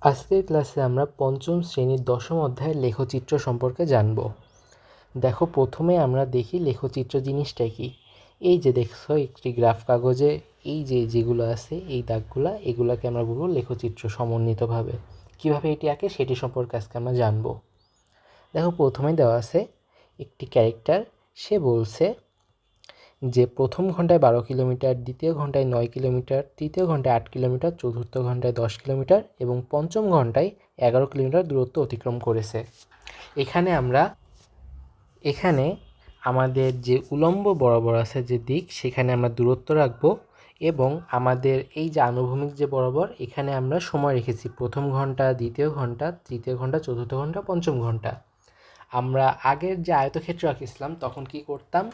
আজকের ক্লাসে আমরা পঞ্চম শ্রেণীর দশম অধ্যায়ের লেখচিত্র সম্পর্কে জানব। দেখো, প্রথমে আমরা দেখি লেখচিত্র জিনিসটা কি। এই যে দেখছো একটি গ্রাফ কাগজে এই যেগুলো আছে এই দাগগুলা, এগুলাকে আমরা বলবো লেখচিত্র সমন্বিতভাবে। কিভাবে এটি আঁকে সেটি সম্পর্কে আজকে আমরা জানব। দেখো, প্রথমে দেওয়া আছে একটি ক্যারেক্টার, সে বলছে যে প্রথম ঘন্টায় 12 কিলোমিটার, দ্বিতীয় ঘন্টায় 9 কিলোমিটার, তৃতীয় ঘন্টায় 8 কিলোমিটার, চতুর্থ ঘন্টায় 10 কিলোমিটার এবং পঞ্চম ঘন্টায় 11 কিলোমিটার দূরত্ব অতিক্রম করেছে। এখানে আমাদের যে উলম্ব বরাবর আছে যে দিক, সেখানে আমরা দূরত্ব রাখবো এবং আমাদের এই যে আনুভূমিক যে বরাবর, এখানে আমরা সময় রেখেছি প্রথম ঘন্টা, দ্বিতীয় ঘন্টা, তৃতীয় ঘন্টা, চতুর্থ ঘন্টা, পঞ্চম ঘন্টা। আমরা আগের যে আয়তক্ষেত্র আঁকিছিলাম তখন কি করতাম,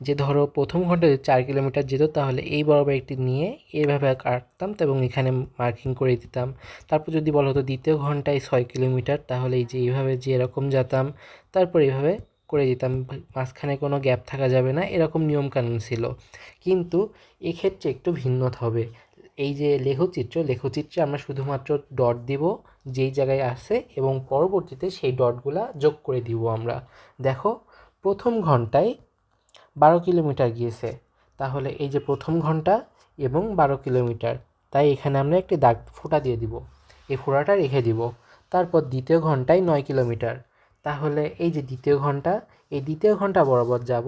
যে ধরো প্রথম ঘন্টায় 4 কিলোমিটার যেত, তাহলে এই বরাবর একটি নিয়ে এইভাবে কাটতাম এবং এখানে মার্কিং করে দিতাম। তারপর যদি বলা হতো দ্বিতীয় ঘন্টায় 6 কিলোমিটার, তাহলে এই যে এইভাবে যে এরকম যেতাম, তারপর এইভাবে করে দিতাম, মাঝখানে কোনো গ্যাপ থাকা যাবে না, এরকম নিয়মকানুন ছিল। কিন্তু এক্ষেত্রে একটু ভিন্নতা হবে। এই যে লেখচিত্রে আমরা শুধুমাত্র ডট দিব যেই জায়গায় আছে এবং পরবর্তীতে সেই ডটগুলা যোগ করে দিব আমরা। দেখো, প্রথম ঘন্টায় 12 কিলোমিটার গিয়েছে, তাহলে এই যে প্রথম ঘন্টা এবং 12 কিলোমিটার, তাই এখানে আমরা একটি দাগ ফোঁটা দিয়ে দিব, এই ফোঁটাটা রেখে দিব। তারপর দ্বিতীয় ঘন্টায় 9 কিলোমিটার, তাহলে এই যে দ্বিতীয় ঘন্টা বরাবর যাব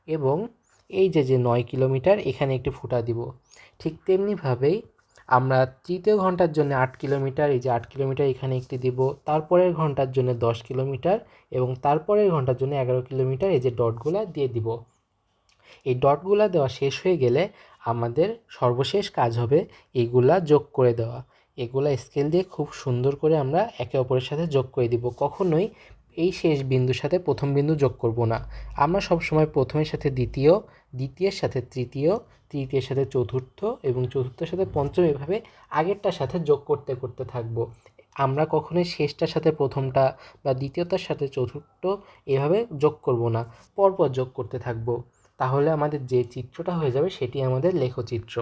এবং এই যে 9 কিলোমিটার এখানে একটি ফোঁটা দিব। ঠিক তেমনিভাবেই আমরা তৃতীয় ঘন্টার জন্য 8 কিলোমিটার, এই যে 8 কিলোমিটার এখানে একটি দিব, তারপরের ঘন্টার জন্য 10 কিলোমিটার এবং তারপরের ঘন্টার জন্য 11 কিলোমিটার, এই যে ডটগুলা দিয়ে দিব। এই ডটগুলা দেওয়া শেষ হয়ে গেলে আমাদের সর্বশেষ কাজ হবে এইগুলা যোগ করে দেওয়া। এগুলা স্কেল দিয়ে খুব সুন্দর করে আমরা একে অপরের সাথে যোগ করে দিব। কখনোই এই শেষ বিন্দুর সাথে প্রথম বিন্দু যোগ করব না। আমরা সবসময় প্রথমের সাথে দ্বিতীয়, দ্বিতীয়ের সাথে তৃতীয়, তৃতীয়ের সাথে চতুর্থ এবং চতুর্থের সাথে পঞ্চম, এভাবে আগেরটার সাথে যোগ করতে করতে থাকবো। আমরা কখনোই শেষটার সাথে প্রথমটা বা দ্বিতীয়টার সাথে চতুর্থ এভাবে যোগ করব না, পরপর যোগ করতে থাকবো। তাহলে আমাদের যে চিত্রটা হয়ে যাবে সেটি আমাদের লেখচিত্র।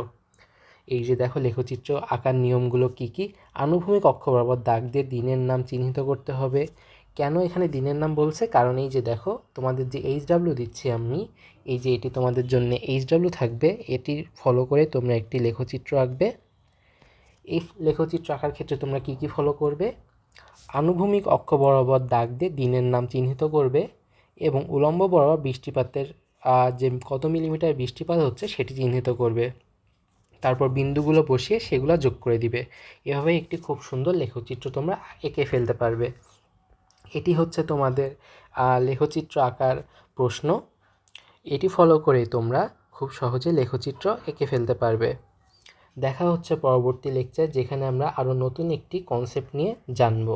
এই যে দেখো, লেখচিত্র আঁকার নিয়মগুলো কি কি। আনুভূমিক অক্ষ বরাবর দাগ দিয়ে দিনের নাম চিহ্নিত করতে হবে। কেন এখানে দিনের নাম বলছে, কারণ এই যে দেখো, তোমাদের যে HW দিচ্ছি আমি, এই যে এটি তোমাদের জন্য HW থাকবে, এটি ফলো করে তোমরা একটি লেখচিত্র আঁকবে। এই লেখচিত্র আঁকার ক্ষেত্রে তোমরা কি কি ফলো করবে? আনুভূমিক অক্ষ বরাবর দাগ দিয়ে দিনের নাম চিহ্নিত করবে এবং উলম্ব বরাবর বৃষ্টিপাতের যে কত মিলিমিটার বৃষ্টিপাত হচ্ছে সেটি চিহ্নিত করবে। তারপর বিন্দুগুলো বসিয়ে সেগুলো যোগ করে দিবে। এভাবে একটি খুব সুন্দর লেখচিত্র তোমরা এঁকে ফেলতে পারবে। এটি হচ্ছে তোমাদের লেখচিত্র আঁকার প্রশ্ন। এটি ফলো করে তোমরা খুব সহজে লেখচিত্র এঁকে ফেলতে পারবে। দেখা হচ্ছে পরবর্তী লেকচার, যেখানে আমরা আরও নতুন একটি কনসেপ্ট নিয়ে জানবো।